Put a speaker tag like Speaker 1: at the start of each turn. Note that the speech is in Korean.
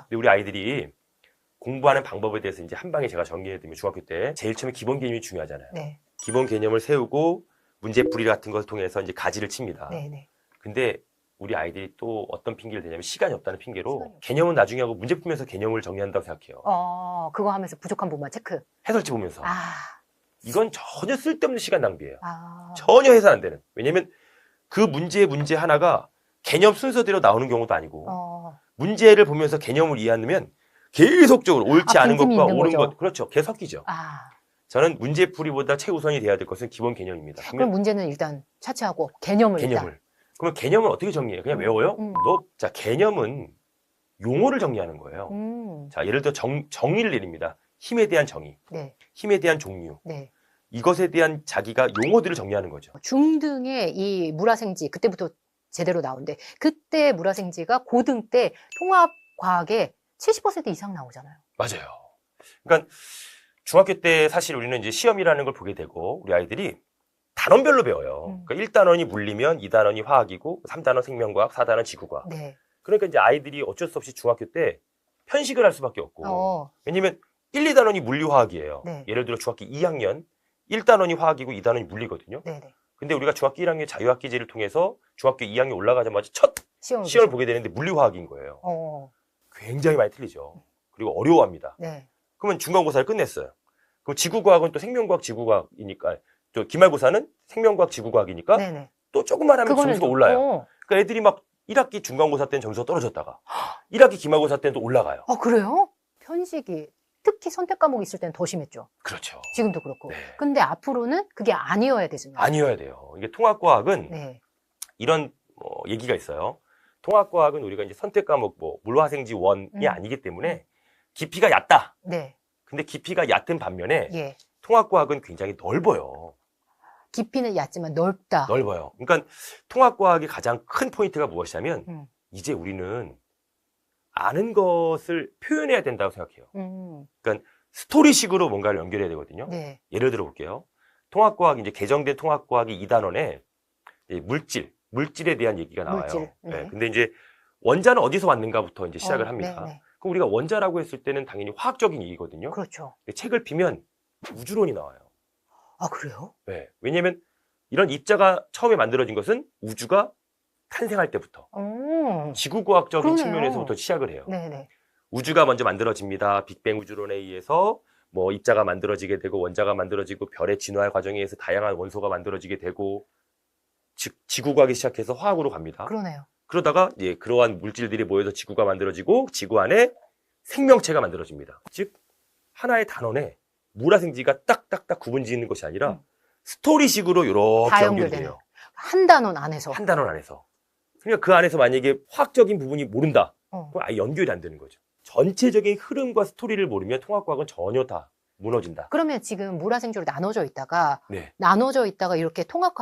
Speaker 1: 근데 우리 아이들이 공부하는 방법에 대해서 이제 한 방에 제가 정리해드리면 중학교 때 제일 처음에 기본 개념이 중요하잖아요.
Speaker 2: 네.
Speaker 1: 기본 개념을 세우고 문제풀이 같은 것을 통해서 이제 가지를 칩니다.
Speaker 2: 네네.
Speaker 1: 근데 우리 아이들이 또 어떤 핑계를 대냐면 시간이 없다는 핑계로
Speaker 2: 시간이 없어요.
Speaker 1: 개념은 나중에 하고 문제 풀면서 개념을 정리한다고 생각해요.
Speaker 2: 그거 하면서 부족한 부분만 체크.
Speaker 1: 해설지 보면서.
Speaker 2: 아.
Speaker 1: 이건 전혀 쓸데없는 시간 낭비예요.
Speaker 2: 아.
Speaker 1: 전혀 해서 안 되는. 왜냐면 그 문제 하나가 개념 순서대로 나오는 경우도 아니고 문제를 보면서 개념을 이해하면 계속적으로 옳지 않은
Speaker 2: 빈틈이
Speaker 1: 것과
Speaker 2: 있는
Speaker 1: 옳은
Speaker 2: 거죠.
Speaker 1: 것, 그렇죠. 계속 섞이죠.
Speaker 2: 아.
Speaker 1: 저는 문제풀이보다 최우선이 돼야 될 것은 기본 개념입니다.
Speaker 2: 그럼 문제는 일단 차치하고 개념을 일단.
Speaker 1: 그러면 개념을 어떻게 정리해요? 그냥 외워요? 자, 개념은 용어를 정리하는 거예요. 자, 예를 들어 정의를 내립니다. 힘에 대한 정의,
Speaker 2: 네.
Speaker 1: 힘에 대한 종류,
Speaker 2: 네.
Speaker 1: 이것에 대한 자기가 용어들을 정리하는 거죠.
Speaker 2: 중등의 이 물화생지 그때부터 제대로 나오는데 그때 물화생지가 고등 때 통합과학에 70% 이상 나오잖아요.
Speaker 1: 맞아요. 그러니까 중학교 때 사실 우리는 이제 시험이라는 걸 보게 되고 우리 아이들이 단원별로 배워요. 그러니까 1단원이 물리면 2단원이 화학이고 3단원 생명과학, 4단원 지구과학.
Speaker 2: 네.
Speaker 1: 그러니까 이제 아이들이 어쩔 수 없이 중학교 때 편식을 할 수밖에 없고 왜냐면 1, 2단원이 물리화학이에요.
Speaker 2: 네.
Speaker 1: 예를 들어 중학교 2학년 1단원이 화학이고 2단원이 물리거든요.
Speaker 2: 네네.
Speaker 1: 근데 우리가 중학교 1학년 자유학기제를 통해서 중학교 2학년 올라가자마자 첫 시험을 보게 되는데 물리화학인 거예요. 굉장히 많이 틀리죠. 그리고 어려워합니다.
Speaker 2: 네.
Speaker 1: 그러면 중간고사를 끝냈어요. 그럼 지구과학은 또 생명과학, 지구과학이니까 또 기말고사는 생명과학, 지구과학이니까
Speaker 2: 네네.
Speaker 1: 또 조금만 하면 점수가 올라요. 그러니까 애들이 막 1학기 중간고사 때는 점수가 떨어졌다가 1학기 기말고사 때는 또 올라가요.
Speaker 2: 그래요? 편식이 특히 선택 과목이 있을 때는 더 심했죠.
Speaker 1: 그렇죠.
Speaker 2: 지금도 그렇고.
Speaker 1: 네.
Speaker 2: 근데 앞으로는 그게 아니어야 되잖아요.
Speaker 1: 아니어야 돼요. 이게 통합과학은
Speaker 2: 네.
Speaker 1: 이런 얘기가 있어요. 통합과학은 우리가 이제 선택 과목 물화생지 원이 아니기 때문에 깊이가 얕다.
Speaker 2: 네.
Speaker 1: 근데 깊이가 얕은 반면에
Speaker 2: 예.
Speaker 1: 통합과학은 굉장히 넓어요.
Speaker 2: 깊이는 얕지만 넓다.
Speaker 1: 넓어요. 그러니까 통합과학의 가장 큰 포인트가 무엇이냐면 이제 우리는 아는 것을 표현해야 된다고 생각해요. 그러니까 스토리식으로 뭔가를 연결해야 되거든요.
Speaker 2: 네.
Speaker 1: 예를 들어 볼게요. 통합과학 이제 개정된 통합과학이 2단원에 물질에 대한 얘기가 나와요.
Speaker 2: 물질. 네.
Speaker 1: 네. 근데 이제 원자는 어디서 왔는가부터 이제 시작을 합니다.
Speaker 2: 네.
Speaker 1: 그럼 우리가 원자라고 했을 때는 당연히 화학적인 얘기거든요.
Speaker 2: 그렇죠.
Speaker 1: 책을 피면 우주론이 나와요.
Speaker 2: 아, 그래요?
Speaker 1: 네. 왜냐면 이런 입자가 처음에 만들어진 것은 우주가 탄생할 때부터 지구과학적인
Speaker 2: 그러네요.
Speaker 1: 측면에서부터 시작을 해요.
Speaker 2: 네네.
Speaker 1: 우주가 먼저 만들어집니다. 빅뱅 우주론에 의해서 뭐 입자가 만들어지게 되고 원자가 만들어지고 별의 진화 과정에 의해서 다양한 원소가 만들어지게 되고 즉 지구과학이 시작해서 화학으로 갑니다.
Speaker 2: 그러네요.
Speaker 1: 그러다가 이제 그러한 물질들이 모여서 지구가 만들어지고 지구 안에 생명체가 만들어집니다. 즉 하나의 단원에 물화생지가 딱딱딱 구분짓는 것이 아니라 스토리식으로 이렇게 연결이 돼요.
Speaker 2: 한 단원 안에서.
Speaker 1: 한 단원 안에서. 그러니까 그 안에서 만약에 화학적인 부분이 모른다. 그럼 아예 연결이 안 되는 거죠. 전체적인 흐름과 스토리를 모르면 통합과학은 전혀 다 무너진다.
Speaker 2: 그러면 지금 물화생지로 나눠져 있다가
Speaker 1: 네.
Speaker 2: 이렇게 통합과학